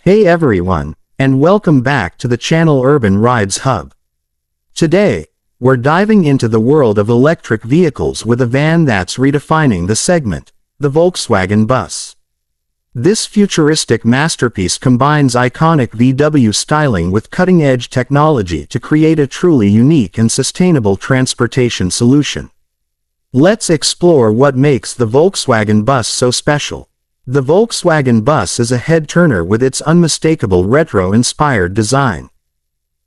Hey everyone, and welcome back to the channel Urban Rides Hub. Today, we're diving into the world of electric vehicles with a van that's redefining the segment, the Volkswagen Bus. This futuristic masterpiece combines iconic VW styling with cutting-edge technology to create a truly unique and sustainable transportation solution. Let's explore what makes the Volkswagen Bus so special. The Volkswagen Bus is a head-turner with its unmistakable retro-inspired design.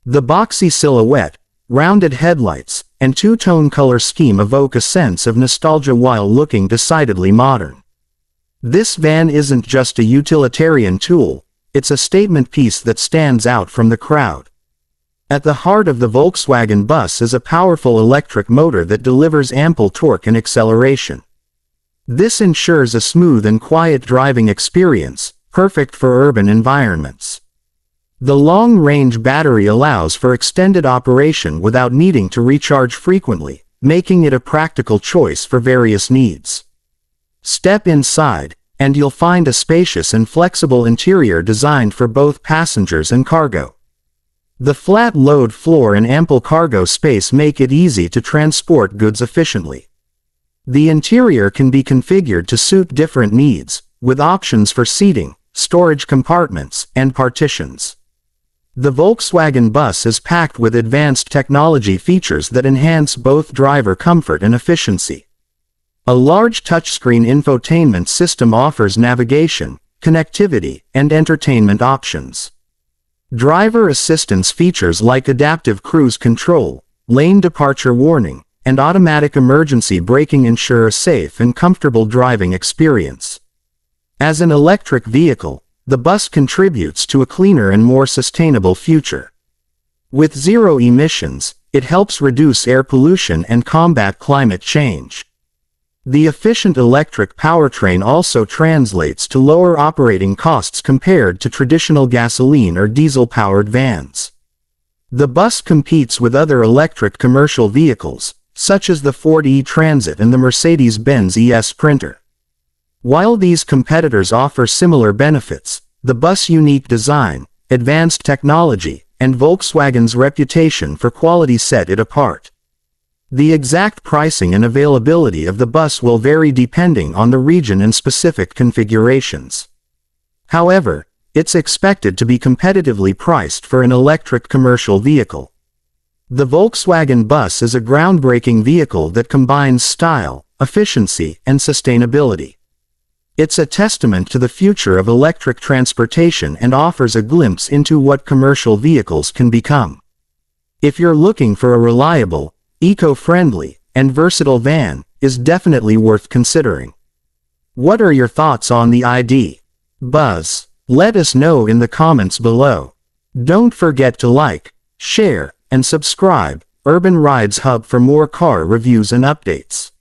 The boxy silhouette, rounded headlights, and two-tone color scheme evoke a sense of nostalgia while looking decidedly modern. This van isn't just a utilitarian tool, it's a statement piece that stands out from the crowd. At the heart of the Volkswagen Bus is a powerful electric motor that delivers ample torque and acceleration. This ensures a smooth and quiet driving experience, perfect for urban environments. The long-range battery allows for extended operation without needing to recharge frequently, making it a practical choice for various needs. Step inside, and you'll find a spacious and flexible interior designed for both passengers and cargo. The flat load floor and ample cargo space make it easy to transport goods efficiently. The interior can be configured to suit different needs, with options for seating, storage compartments, and partitions. The Volkswagen Bus is packed with advanced technology features that enhance both driver comfort and efficiency. A large touchscreen infotainment system offers navigation, connectivity, and entertainment options. Driver assistance features like adaptive cruise control, lane departure warning, and automatic emergency braking ensure a safe and comfortable driving experience. As an electric vehicle, the bus contributes to a cleaner and more sustainable future. With zero emissions, it helps reduce air pollution and combat climate change. The efficient electric powertrain also translates to lower operating costs compared to traditional gasoline or diesel-powered vans. The bus competes with other electric commercial vehicles, such as the Ford E-Transit and the Mercedes-Benz ES Sprinter. While these competitors offer similar benefits, the bus' unique design, advanced technology, and Volkswagen's reputation for quality set it apart. The exact pricing and availability of the bus will vary depending on the region and specific configurations. However, it's expected to be competitively priced for an electric commercial vehicle. The Volkswagen Bus is a groundbreaking vehicle that combines style, efficiency, and sustainability. It's a testament to the future of electric transportation and offers a glimpse into what commercial vehicles can become. If you're looking for a reliable, eco-friendly, and versatile van, is definitely worth considering. What are your thoughts on the ID? Buzz? Let us know in the comments below. Don't forget to like, share, and subscribe, Urban Rides Hub for more car reviews and updates.